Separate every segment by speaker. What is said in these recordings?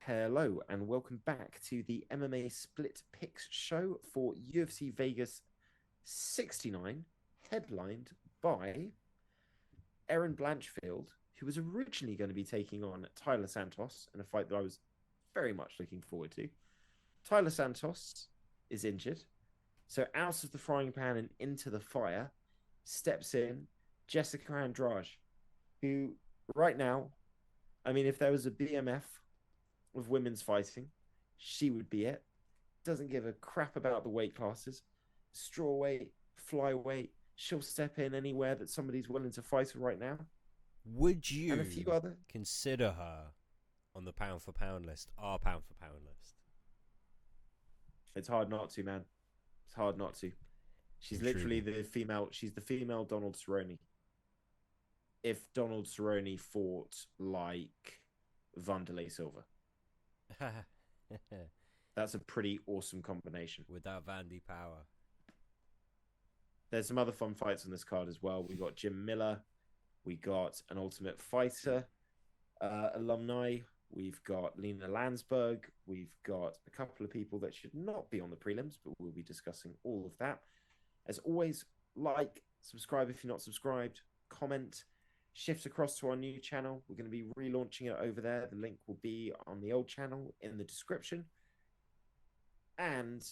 Speaker 1: Hello and welcome back to the MMA Split Picks show for UFC Vegas 69, headlined by Aaron Blanchfield, who was originally going to be taking on Tyler Santos in a fight that I was very much looking forward to. Tyler Santos is injured, so out of the frying pan and into the fire steps in Jessica Andrade, who right now, I mean, if there was a BMF of women's fighting, she would be it. Doesn't give a crap about the weight classes. Strawweight, flyweight, she'll step in anywhere that somebody's willing to fight her right now.
Speaker 2: Would
Speaker 1: And a few
Speaker 2: you
Speaker 1: other.
Speaker 2: consider her on the pound for pound list, our pound for pound list?
Speaker 1: It's hard not to, man. It's hard not to. She's literally
Speaker 2: Intriguing.
Speaker 1: the female. She's the female Donald Cerrone. If Donald Cerrone fought like Vanderlei Silva, that's a pretty awesome combination.
Speaker 2: Without Vandy power.
Speaker 1: There's some other fun fights on this card as well. We got Jim Miller. We got an Ultimate Fighter alumni. We've got Lena Landsberg. We've got a couple of people that should not be on the prelims, but we'll be discussing all of that. As always, like, subscribe if you're not subscribed, comment, shift across to our new channel. We're going to be relaunching it over there. The link will be on the old channel in the description. And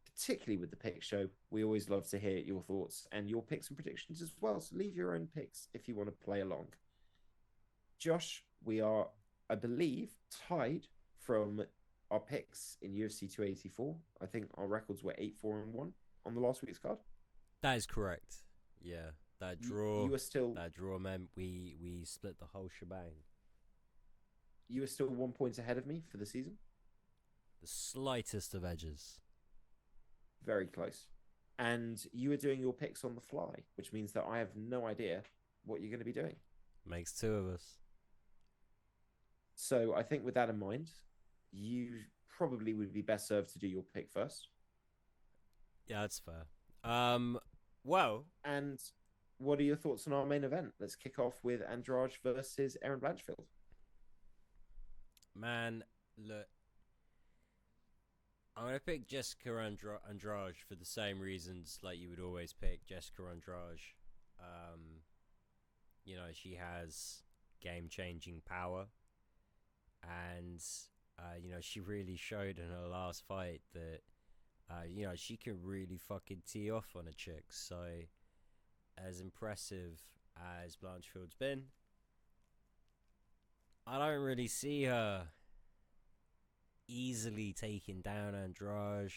Speaker 1: particularly with the pick show, we always love to hear your thoughts and your picks and predictions as well. So leave your own picks if you want to play along. Josh, we are, I believe, tied from our picks in UFC 284. I think our records were 8-4-1 on the last week's card.
Speaker 2: That is correct. Yeah, that draw.
Speaker 1: You are still
Speaker 2: That draw meant we split the whole shebang.
Speaker 1: you are still 1 point ahead of me for the season.
Speaker 2: The slightest of edges.
Speaker 1: Very close. And you are doing your picks on the fly, which means that I have no idea what you're going to be doing.
Speaker 2: Makes two of us.
Speaker 1: So I think with that in mind, you probably would be best served to do your pick first.
Speaker 2: Yeah, that's fair. Well,
Speaker 1: And what are your thoughts on our main event? Let's kick off with Andrade versus Aaron Blanchfield.
Speaker 2: man, look, I'm gonna pick Jessica Andrade for the same reasons like you would always pick Jessica Andrade. Um, she has game-changing power, and she really showed in her last fight that she can really fucking tee off on a chick. So, as impressive as Blanchfield's been, I don't really see her easily taking down Andrade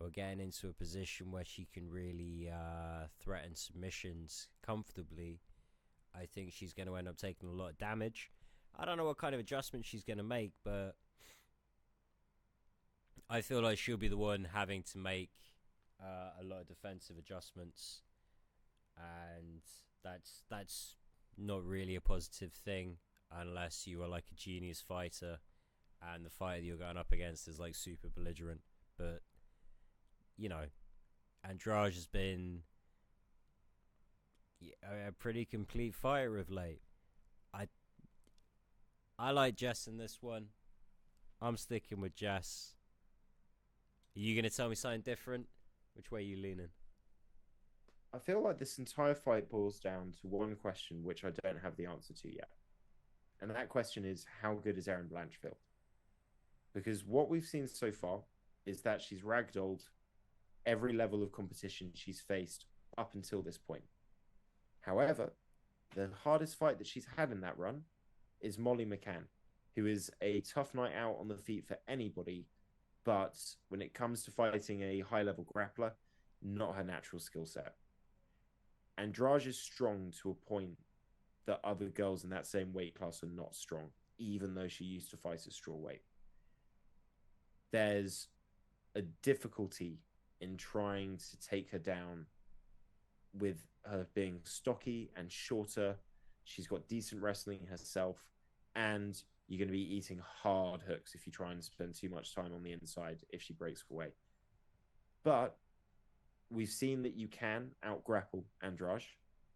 Speaker 2: or getting into a position where she can really threaten submissions comfortably. I think she's going to end up taking a lot of damage. I don't know what kind of adjustment she's going to make, but I feel like she'll be the one having to make a lot of defensive adjustments, and that's not really a positive thing unless you are like a genius fighter and the fighter you're going up against is like super belligerent. But Andrade has been a pretty complete fighter of late. I like Jess in this one. I'm sticking with Jess. Are you going to tell me something different? Which way are you leaning?
Speaker 1: I feel like this entire fight boils down to one question, which I don't have the answer to yet. And that question is, how good is Aaron Blanchfield? Because what we've seen so far is that she's ragdolled every level of competition she's faced up until this point. However, the hardest fight that she's had in that run is Molly McCann, who is a tough night out on the feet for anybody. But when it comes to fighting a high-level grappler, not her natural skill set. Andrade is strong to a point that other girls in that same weight class are not strong, even though she used to fight at strawweight. There's a difficulty in trying to take her down with her being stocky and shorter. She's got decent wrestling herself, and you're going to be eating hard hooks if you try and spend too much time on the inside if she breaks away. But we've seen that you can out-grapple Andrade.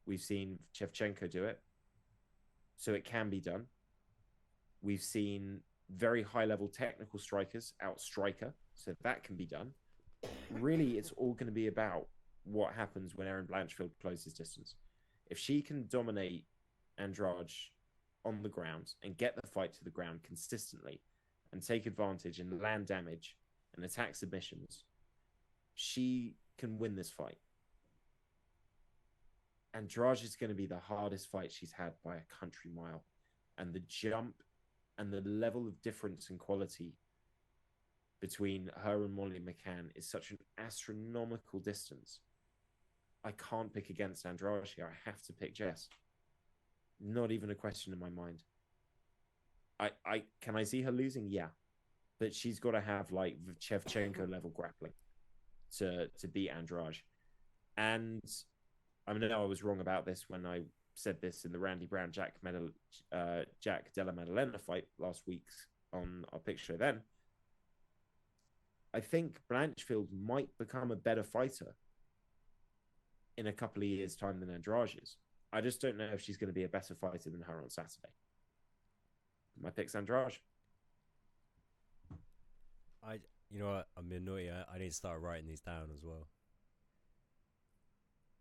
Speaker 1: We've seen Shevchenko do it. So it can be done. We've seen very high level technical strikers outstrike her, so that can be done. Really, it's all going to be about what happens when Erin Blanchfield closes distance. If she can dominate Andrade on the ground and get the fight to the ground consistently and take advantage and land damage and attack submissions, she can win this fight. Andrade is going to be the hardest fight she's had by a country mile. And the jump and the level of difference in quality between her and Molly McCann is such an astronomical distance. I can't pick against Andrade here. I have to pick Jess. Not even a question in my mind. I can I see her losing? Yeah. But she's got to have like Shevchenko level grappling to beat Andrade. And I know I was wrong about this when I said this in the Randy Brown Jack Della Maddalena fight last week on our pick show then. I think Blanchfield might become a better fighter in a couple of years' time than Andrade is. I just don't know if she's going to be a better fighter than her on Saturday. My pick's Andrade.
Speaker 2: You know what? I'm annoyed. I need to start writing these down as well.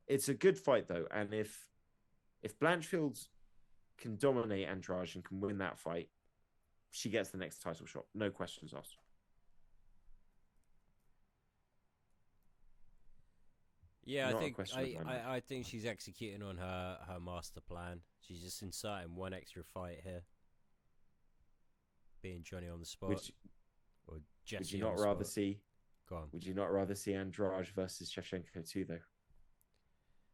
Speaker 1: It's a good fight though, and if Blanchfield can dominate Andrade and can win that fight, she gets the next title shot. No questions asked.
Speaker 2: Yeah, I think she's executing on her master plan. She's just inserting one extra fight here, being Johnny on the spot. Or Jesse.
Speaker 1: Would you not rather see?
Speaker 2: Go on.
Speaker 1: Would you not rather see Andrade versus Shevchenko too, though?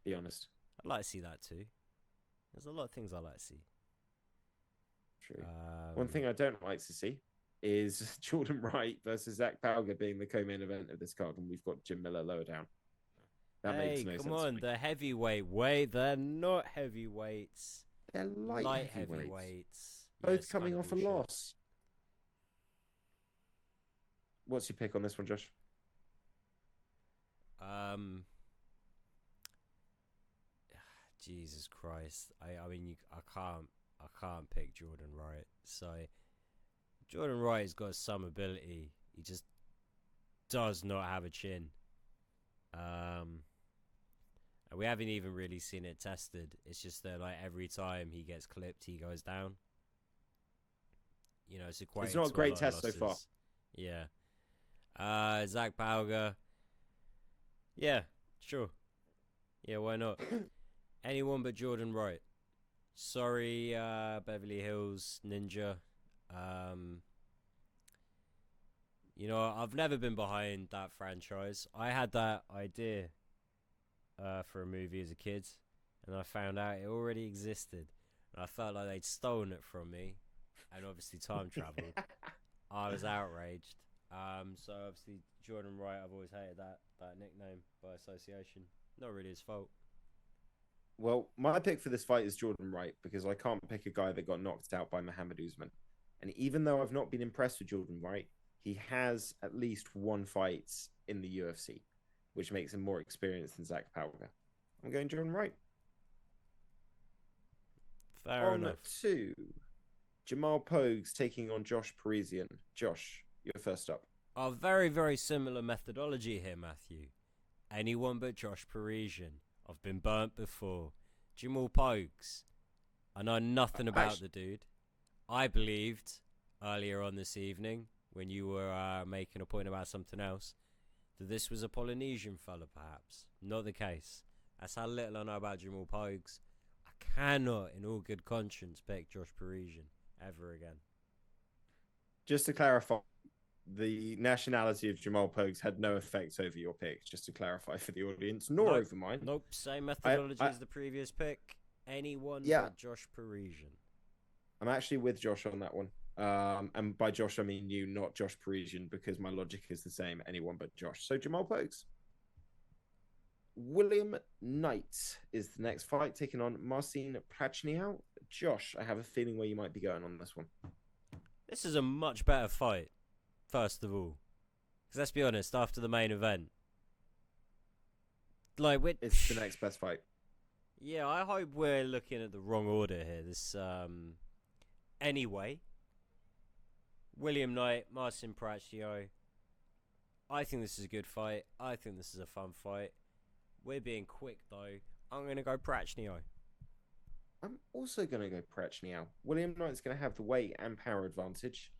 Speaker 1: Be honest.
Speaker 2: I'd like to see that too. There's a lot of things I like to see.
Speaker 1: True. One thing I don't like to see is Jordan Wright versus Zach Pauga being the co-main event of this card, and we've got Jim Miller lower down. That makes no sense.
Speaker 2: Come on, the heavyweight weight. They're not heavyweights.
Speaker 1: They're light heavyweights. Both coming off a loss. What's your pick on this one, Josh?
Speaker 2: Jesus Christ. I mean, I can't pick Jordan Wright. So Jordan Wright has got some ability. He just does not have a chin. And we haven't even really seen it tested. It's just that like every time he gets clipped, he goes down. You know, it's
Speaker 1: not a great test so far.
Speaker 2: Yeah. Zach Pauga. Yeah, sure. Yeah, why not? Anyone but Jordan Wright. Sorry, Beverly Hills Ninja. You know, I've never been behind that franchise. I had that idea for a movie as a kid, and I found out it already existed. And I felt like they'd stolen it from me, and obviously time travel. I was outraged. So obviously Jordan Wright, I've always hated that nickname by association. Not really his fault.
Speaker 1: Well, my pick for this fight is Jordan Wright because I can't pick a guy that got knocked out by Muhammad Usman. And even though I've not been impressed with Jordan Wright, he has at least one fight in the UFC, which makes him more experienced than Zach Pauga. I'm going Jordan Wright.
Speaker 2: Fair enough.
Speaker 1: On 2, Jamal Pogues taking on Josh Parisian. Josh, you're first up.
Speaker 2: A very, very similar methodology here, Matthew. Anyone but Josh Parisian. I've been burnt before. Jamal Pogues. I know nothing about the dude. I believed earlier on this evening, when you were making a point about something else, that this was a Polynesian fella, perhaps. Not the case. That's how little I know about Jamal Pogues. I cannot, in all good conscience, pick Josh Parisian ever again.
Speaker 1: Just to clarify, the nationality of Jamal Pogues had no effect over your pick, just to clarify for the audience, nor over mine.
Speaker 2: Nope, same methodology as the previous pick. Anyone but Josh Parisian.
Speaker 1: I'm actually with Josh on that one. And by Josh, I mean you, not Josh Parisian, because my logic is the same. Anyone but Josh. So Jamal Pogues. William Knight is the next fight, taking on Marcin Prachnio. Josh, I have a feeling where you might be going on this one.
Speaker 2: This is a much better fight, first of all. Because let's be honest, after the main event,
Speaker 1: it's the next best fight.
Speaker 2: Yeah, I hope we're looking at the wrong order here. Anyway, William Knight, Marcin Prachnio. I think this is a good fight. I think this is a fun fight. We're being quick though. I'm gonna go Prachnio.
Speaker 1: I'm also going to go Prechniau. William Knight's going to have the weight and power advantage.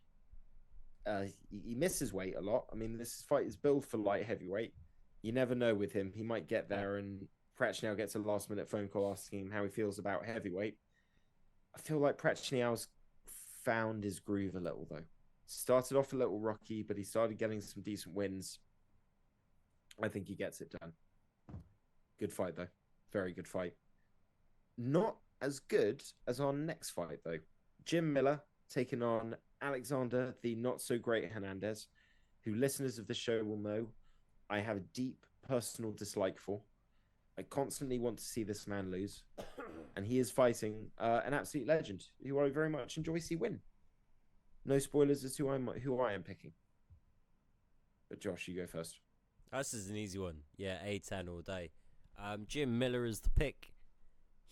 Speaker 1: He misses weight a lot. I mean, this fight is built for light heavyweight. You never know with him. He might get there and Prechniau gets a last minute phone call asking him how he feels about heavyweight. I feel like Prechniau's found his groove a little, though. Started off a little rocky, but he started getting some decent wins. I think he gets it done. Good fight, though. Very good fight. Not as good as our next fight, though. Jim Miller taking on Alexander, the not so great Hernandez, who listeners of the show will know I have a deep personal dislike for. I constantly want to see this man lose, and he is fighting an absolute legend who I very much enjoy see win. No spoilers as to who I am picking. But Josh, you go first.
Speaker 2: This is an easy one. Yeah, A10 all day. Jim Miller is the pick.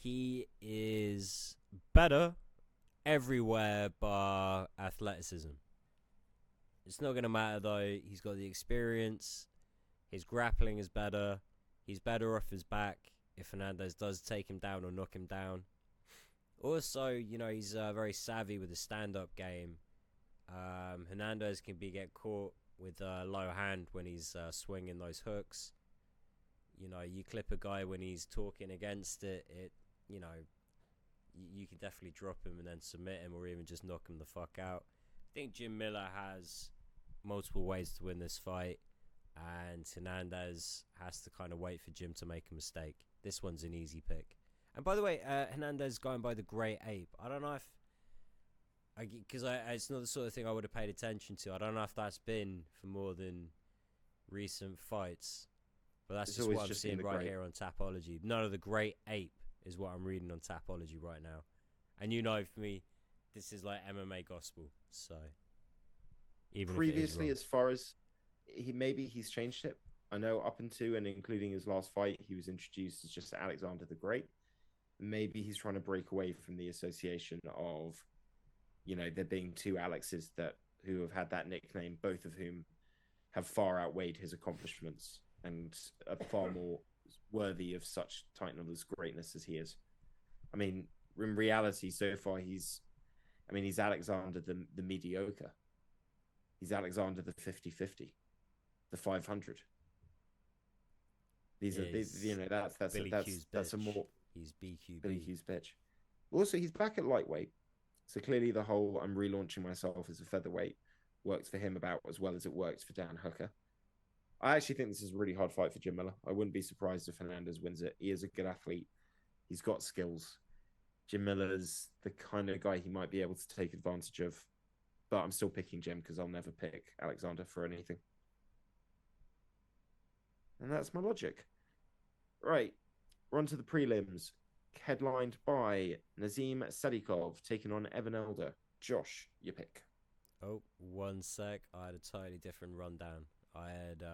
Speaker 2: He is better everywhere bar athleticism. It's not going to matter though. He's got the experience. His grappling is better. He's better off his back if Hernandez does take him down or knock him down. Also, he's very savvy with the stand-up game. Hernandez can get caught with a low hand when he's swinging those hooks. You clip a guy when he's talking against it, you can definitely drop him and then submit him or even just knock him the fuck out. I think Jim Miller has multiple ways to win this fight, and Hernandez has to kind of wait for Jim to make a mistake. This one's an easy pick. And by the way, Hernandez going by the Great Ape. I don't know if... Because it's not the sort of thing I would have paid attention to. I don't know if that's been for more than recent fights. But that's just what I'm seeing right here on Tapology. No, the Great Ape is what I'm reading on Tapology right now. And for me, this is like MMA gospel. So, even
Speaker 1: previously, as far as he's changed it. I know up until and including his last fight, he was introduced as just Alexander the Great. Maybe he's trying to break away from the association of, there being two Alexes who have had that nickname, both of whom have far outweighed his accomplishments and are far more worthy of such title as greatness as he is. I mean, in reality, so far he's Alexander the mediocre. He's Alexander the 50-50, the 500. That's a more
Speaker 2: he's BQB.
Speaker 1: Billy Q's bitch. Also, he's back at lightweight, so clearly the whole I'm relaunching myself as a featherweight works for him about as well as it works for Dan Hooker. I actually think this is a really hard fight for Jim Miller. I wouldn't be surprised if Hernandez wins it. He is a good athlete. He's got skills. Jim Miller's the kind of guy he might be able to take advantage of. But I'm still picking Jim because I'll never pick Alexander for anything. And that's my logic. Right. We're on to the prelims. Headlined by Nazim Sadikov taking on Evan Elder. Josh, your pick.
Speaker 2: Oh, 1 sec. I had a totally different rundown. I had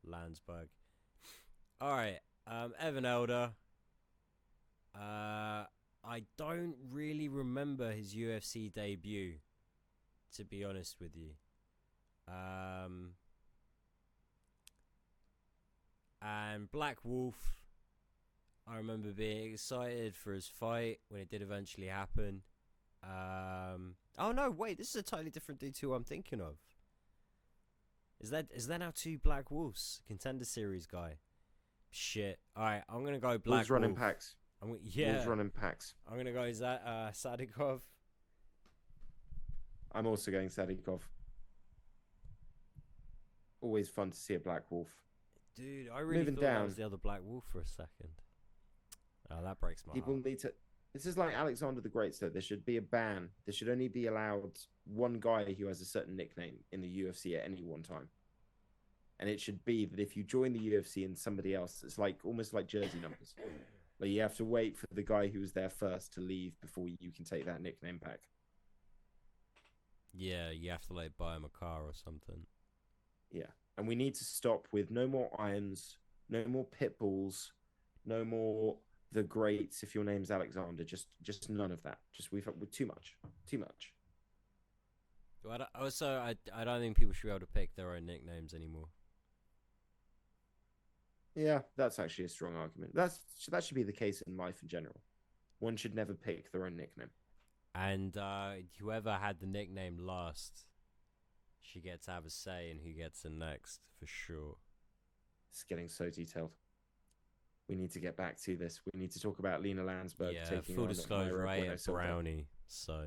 Speaker 2: Landsberg. All right, Evan Elder. I don't really remember his UFC debut, to be honest with you. And Black Wolf, I remember being excited for his fight when it did eventually happen. Oh no, wait, this is a totally different dude to who I'm thinking of. Is there now two Black Wolves? Contender Series guy. Shit. Alright, I'm gonna go Black
Speaker 1: Wolves running packs.
Speaker 2: Wolves
Speaker 1: running packs.
Speaker 2: I'm gonna go Sadikov.
Speaker 1: I'm also going Sadikov. Always fun to see a Black Wolf.
Speaker 2: Dude, I really thought that was the other Black Wolf for a second. Oh, that breaks my heart.
Speaker 1: Need to... This is like Alexander the Great, so there should be a ban. There should only be allowed one guy who has a certain nickname in the UFC at any one time. And it should be that if you join the UFC and somebody else, it's like almost like jersey numbers. Like you have to wait for the guy who was there first to leave before you can take that nickname back.
Speaker 2: Yeah, you have to buy him a car or something.
Speaker 1: Yeah. And we need to stop with no more irons, no more pit bulls, no more the greats if your name's Alexander. Just none of that. Just we've too much.
Speaker 2: But also, I don't think people should be able to pick their own nicknames anymore.
Speaker 1: Yeah, that's actually a strong argument. That should be the case in life in general. One should never pick their own nickname.
Speaker 2: And whoever had the nickname last, she gets to have a say in who gets in next, for sure.
Speaker 1: It's getting so detailed. We need to get back to this. We need to talk about Lena Landsberg
Speaker 2: Yeah,
Speaker 1: taking
Speaker 2: full
Speaker 1: on
Speaker 2: disclosure,
Speaker 1: Mayra
Speaker 2: I ate
Speaker 1: Bueno
Speaker 2: a
Speaker 1: Silva.
Speaker 2: brownie. So,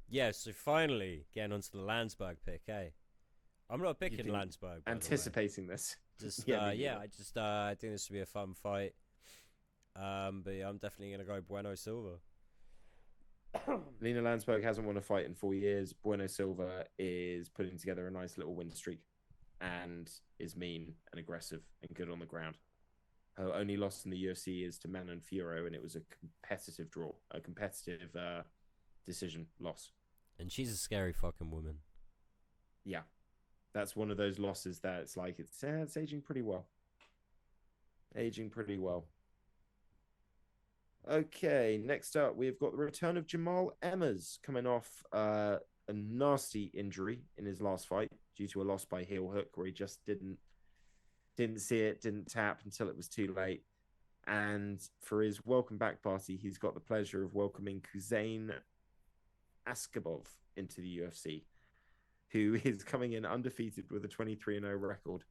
Speaker 2: yeah, so finally getting onto the Landsberg pick, eh? I'm not picking Landsberg, by
Speaker 1: anticipating this.
Speaker 2: Just,
Speaker 1: yeah,
Speaker 2: yeah, I think this would be a fun fight. But yeah, I'm definitely going to go Bueno Silva.
Speaker 1: Lena Landsberg hasn't won a fight in 4 years. Bueno Silva is putting together a nice little win streak and is mean and aggressive and good on the ground. Her only loss in the UFC is to Manon Fiorot, and it was a competitive draw, a competitive decision loss.
Speaker 2: And she's a scary fucking woman.
Speaker 1: Yeah, that's one of those losses that it's like it's aging pretty well. Aging pretty well. Okay, next up we've got the return of Jamal Emmers coming off a nasty injury in his last fight due to a loss by heel hook where he just didn't see it, didn't tap until it was too late. And for his welcome back party, he's got the pleasure of welcoming Kuzain Askabov into the UFC, who is coming in undefeated with a 23-0 record.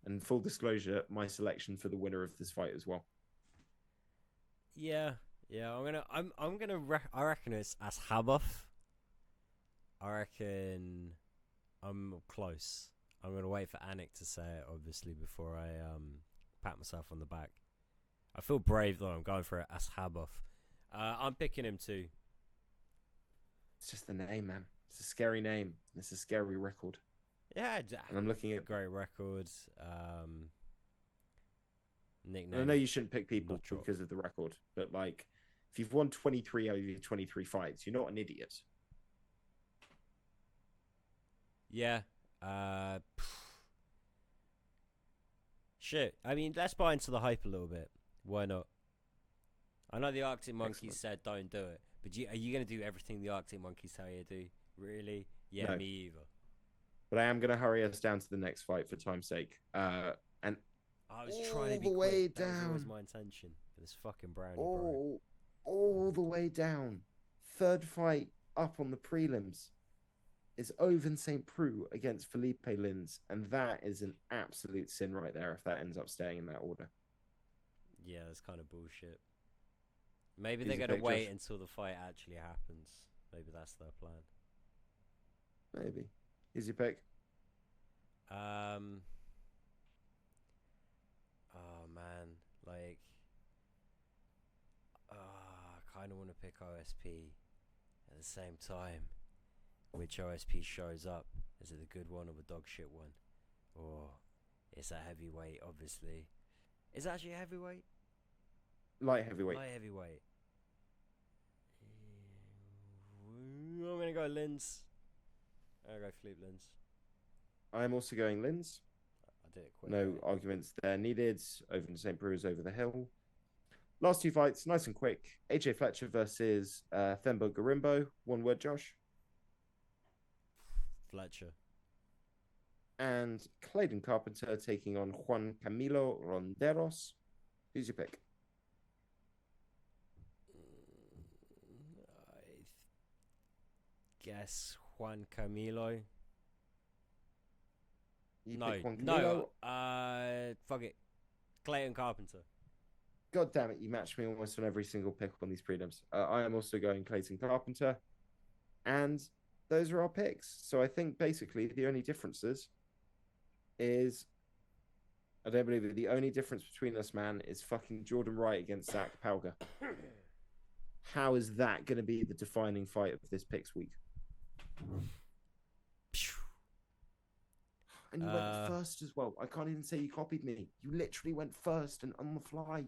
Speaker 1: And full disclosure, my selection for the winner of this fight as well.
Speaker 2: Yeah, I reckon it's Ashabov. I reckon I'm close. I'm gonna wait for Anik to say it, obviously, before I pat myself on the back. I feel brave though. I'm going for it, Ashabov. I'm picking him too.
Speaker 1: It's just the name, man. It's a scary name. It's a scary record.
Speaker 2: Yeah,
Speaker 1: and I'm looking at
Speaker 2: great records. Nickname.
Speaker 1: I know you shouldn't pick people because of the record, but like, if you've won 23 over 23 fights, you're not an idiot.
Speaker 2: Yeah. Shit. I mean, let's buy into the hype a little bit. Why not? I know the Arctic Monkeys said don't do it, but are you going to do everything the Arctic Monkeys tell you to do? Really? Yeah, no. Me either.
Speaker 1: But I am going to hurry us down to the next fight for time's sake. And
Speaker 2: I was trying to be quick. That was my intention for this fucking brownie, bro.
Speaker 1: All the way down. Third fight up on the prelims is Oven St. Preux against Felipe Lins, and that is an absolute sin right there if that ends up staying in that order.
Speaker 2: Yeah, that's kind of bullshit. Maybe they're going to wait until the fight actually happens. Maybe that's their plan.
Speaker 1: Maybe. Who's your pick?
Speaker 2: Oh man, like, I kind of want to pick OSP at the same time. Which OSP shows up? Is it the good one or the dog shit one? Or it's a heavyweight, obviously. Is it actually a heavyweight?
Speaker 1: Light heavyweight.
Speaker 2: Light heavyweight. I'm gonna go Lins. I'm gonna go Philippe Lins.
Speaker 1: I'm also going Lins.
Speaker 2: I did it quick.
Speaker 1: No arguments there needed. Oven St. Preux is over the hill. Last two fights, nice and quick. AJ Fletcher versus Thembo Garimbo. One word, Josh.
Speaker 2: Fletcher.
Speaker 1: And Clayton Carpenter taking on Juan Camilo Ronderos. Who's your pick?
Speaker 2: I guess Juan Camilo. No. Fuck it. Clayton Carpenter.
Speaker 1: God damn it! You matched me almost on every single pick on these prelims. I am also going Clayton Carpenter, and those are our picks. So I think basically the only differences is, I don't believe it, the only difference between us, man, is fucking Jordan Wright against Zach Pauga. How is that going to be the defining fight of this picks week? And you went first as well. I can't even say you copied me. You literally went first and on the fly.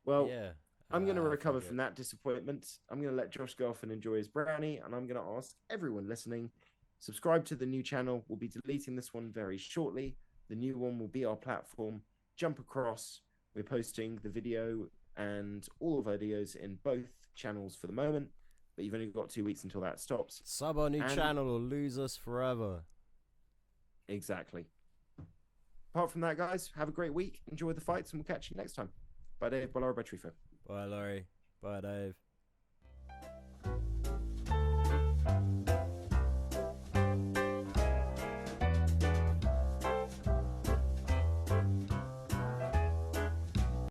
Speaker 1: Well, yeah. I'm going to recover from that disappointment. I'm going to let Josh go off and enjoy his brownie. And I'm going to ask everyone listening, subscribe to the new channel. We'll be deleting this one very shortly. The new one will be our platform. Jump across. We're posting the video and all of our videos in both channels for the moment. but you've only got 2 weeks until that stops.
Speaker 2: Sub our new channel or lose us forever.
Speaker 1: Exactly. Apart from that, guys, have a great week. Enjoy the fights, and we'll catch you next time. Bye, Dave. Bye, Laura. Bye, Trifo.
Speaker 2: Bye, Laurie. Bye, Dave.